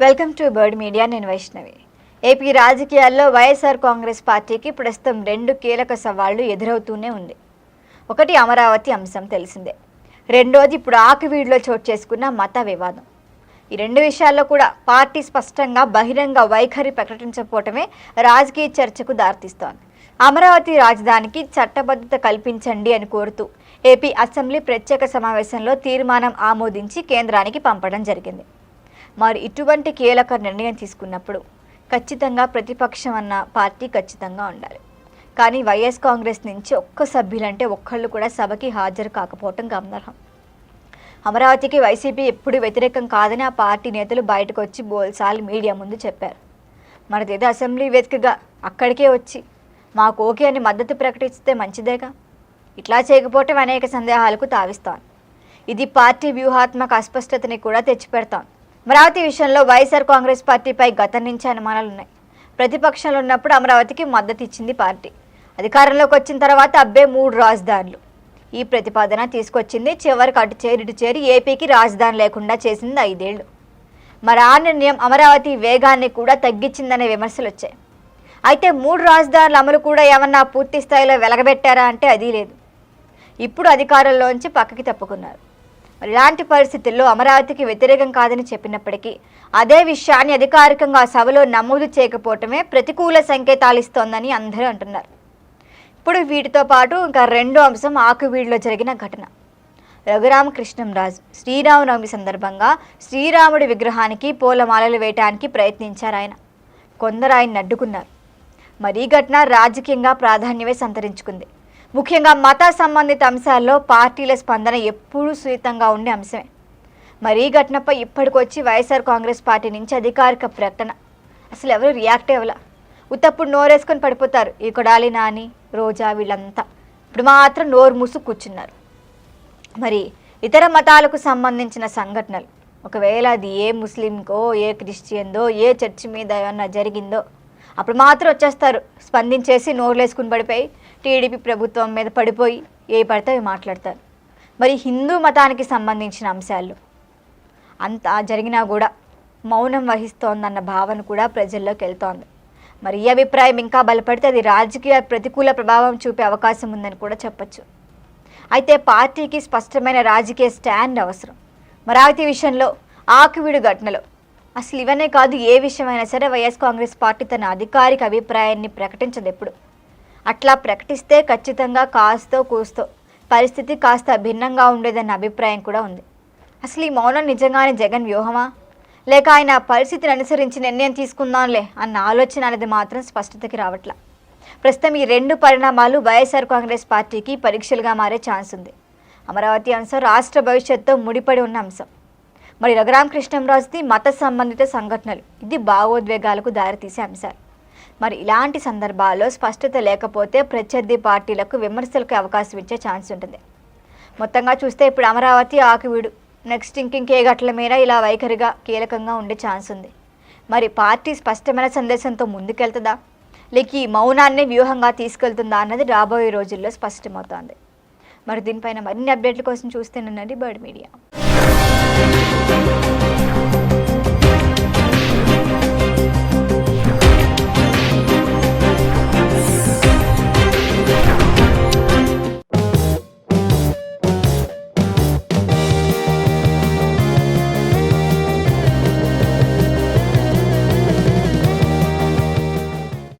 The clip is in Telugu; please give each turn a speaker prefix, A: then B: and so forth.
A: Welcome to bird media. నేను వైష్ణవి. ఏపీ రాజకీయాల్లో వైఎస్ఆర్ కాంగ్రెస్ పార్టీకి ప్రస్తుతం రెండు కీలక సవాళ్లు ఎదురవుతూనే ఉంది. ఒకటి అమరావతి అంశం తెలిసిందే. రెండోది ఇప్పుడు ఆకివీడులో చోటు చేసుకున్న మత వివాదం. ఈ రెండు విషయాల్లో కూడా పార్టీ స్పష్టంగా బహిరంగ వైఖరి ప్రకటించకపోవటమే రాజకీయ చర్చకు దారితీస్తోంది. అమరావతి రాజధానికి చట్టబద్ధత కల్పించండి అని కోరుతూ ఏపీ అసెంబ్లీ ప్రత్యేక సమావేశంలో తీర్మానం ఆమోదించి కేంద్రానికి పంపడం జరిగింది. మరి ఇటువంటి కీలక నిర్ణయం తీసుకున్నప్పుడు ఖచ్చితంగా ప్రతిపక్షం అన్న పార్టీ ఖచ్చితంగా ఉండాలి. కానీ వైఎస్ కాంగ్రెస్ నుంచి ఒక్క సభ్యులంటే ఒక్కళ్ళు కూడా సభకి హాజరు కాకపోవటం గమనార్హం. అమరావతికి వైసీపీ ఎప్పుడు వ్యతిరేకం కాదని ఆ పార్టీ నేతలు బయటకు వచ్చి బోల్సార్లు మీడియా ముందు చెప్పారు. మనదేదో అసెంబ్లీ వేదికగా అక్కడికే వచ్చి మాకు ఓకే అని మద్దతు ప్రకటిస్తే మంచిదేగా. ఇట్లా చేయకపోవటం అనేక సందేహాలకు తావిస్తాను. ఇది పార్టీ వ్యూహాత్మక అస్పష్టతని కూడా తెచ్చిపెడతాను. అమరావతి విషయంలో వైఎస్ఆర్ కాంగ్రెస్ పార్టీపై గతం నుంచి అనుమానాలున్నాయి. ప్రతిపక్షంలో ఉన్నప్పుడు అమరావతికి మద్దతు ఇచ్చింది పార్టీ. అధికారంలోకి వచ్చిన తర్వాత అబ్బే 3 రాజధానులు ఈ ప్రతిపాదన తీసుకొచ్చింది. చివరికి అటు చేరి ఏపీకి రాజధాని లేకుండా చేసింది 5 ఏళ్లు. మరి ఆ నిర్ణయం అమరావతి వేగాన్ని కూడా తగ్గించిందనే విమర్శలు వచ్చాయి. అయితే 3 రాజధానుల అమలు కూడా ఏమన్నా పూర్తి స్థాయిలో వెలగబెట్టారా అంటే అది లేదు. ఇప్పుడు అధికారంలోంచి పక్కకి తప్పుకున్నారు. ఇలాంటి పరిస్థితుల్లో అమరావతికి వ్యతిరేకం కాదని చెప్పినప్పటికీ అదే విషయాన్ని అధికారికంగా సభలో నమోదు చేయకపోవటమే ప్రతికూల సంకేతాలు ఇస్తోందని అందరూ అంటున్నారు. ఇప్పుడు వీటితో పాటు ఇంకా రెండో అంశం ఆకివీడులో జరిగిన ఘటన. రఘురామకృష్ణంరాజు శ్రీరామనవమి సందర్భంగా శ్రీరాముడి విగ్రహానికి పూలమాలలు వేయటానికి ప్రయత్నించారు ఆయన. కొందరు ఆయన్ని అడ్డుకున్నారు. మరి ఈ ఘటన రాజకీయంగా ప్రాధాన్యమే సంతరించుకుంది. ముఖ్యంగా మత సంబంధిత అంశాల్లో పార్టీల స్పందన ఎప్పుడూ సున్నితంగా ఉండే అంశమే. మరి ఈ ఘటనపై ఇప్పటికొచ్చి వైఎస్ఆర్ కాంగ్రెస్ పార్టీ నుంచి అధికారిక ప్రకటన. అసలు ఎవరు రియాక్ట్ అవ్వాల. ఉత్తప్పుడు నోరేసుకొని పడిపోతారు. ఈ కొడాలి నాని, రోజా వీళ్ళంతా ఇప్పుడు మాత్రం నోరు మూసు కూర్చున్నారు. మరి ఇతర మతాలకు సంబంధించిన సంఘటనలు ఒకవేళ అది ఏ ముస్లింకో, ఏ క్రిస్టియన్దో, ఏ చర్చి మీద ఏమన్నా జరిగిందో అప్పుడు మాత్రం వచ్చేస్తారు. స్పందించేసి నోరులేసుకుని పడిపోయి టీడీపీ ప్రభుత్వం మీద పడిపోయి ఏ పడితే అవి మాట్లాడతారు. మరి హిందూ మతానికి సంబంధించిన అంశాలు అంతా జరిగినా కూడా మౌనం వహిస్తోందన్న భావన కూడా ప్రజల్లోకి వెళ్తోంది. మరి ఈ అభిప్రాయం ఇంకా బలపడితే అది రాజకీయ ప్రతికూల ప్రభావం చూపే అవకాశం ఉందని కూడా చెప్పచ్చు. అయితే పార్టీకి స్పష్టమైన రాజకీయ స్టాండ్ అవసరం. అమరావతి విషయంలో, ఆకివీడు ఘటనలో అసలు ఇవన్నీ కాదు, ఏ విషయమైనా సరే వైఎస్ కాంగ్రెస్ పార్టీ తన అధికారిక అభిప్రాయాన్ని ప్రకటించదు ఎప్పుడు. అట్లా ప్రకటిస్తే ఖచ్చితంగా కాస్తో కూస్తో పరిస్థితి కాస్త భిన్నంగా ఉండేదన్న అభిప్రాయం కూడా ఉంది. అసలు ఈ మౌనం నిజంగానే జగన్ వ్యూహమా, లేక ఆయన పరిస్థితిని అనుసరించి నిర్ణయం తీసుకుందాంలే అన్న ఆలోచన అనేది మాత్రం స్పష్టతకి రావట్లా. ప్రస్తుతం ఈ రెండు పరిణామాలు వైఎస్ఆర్ కాంగ్రెస్ పార్టీకి పరీక్షలుగా మారే ఛాన్స్ ఉంది. అమరావతి అంశం రాష్ట్ర భవిష్యత్తుతో ముడిపడి ఉన్న అంశం. మరి రఘురామకృష్ణంరాజుది మత సంబంధిత సంఘటనలు, ఇది భావోద్వేగాలకు దారితీసే అంశాలు. మరి ఇలాంటి సందర్భాల్లో స్పష్టత లేకపోతే ప్రత్యర్థి పార్టీలకు విమర్శలకు అవకాశం ఇచ్చే ఛాన్స్ ఉంటుంది. మొత్తంగా చూస్తే ఇప్పుడు అమరావతి, ఆకివీడు, నెక్స్ట్ ఇంకే ఘటనల మీద ఇలా వైఖరిగా కీలకంగా ఉండే ఛాన్స్ ఉంది. మరి పార్టీ స్పష్టమైన సందేశంతో ముందుకెళ్తుందా, లేక ఈ మౌనాన్ని వ్యూహంగా తీసుకెళ్తుందా అన్నది రాబోయే రోజుల్లో స్పష్టమవుతోంది. మరి దీనిపైన మరిన్ని అప్డేట్ల కోసం చూస్తేనండి బర్డ్ మీడియా.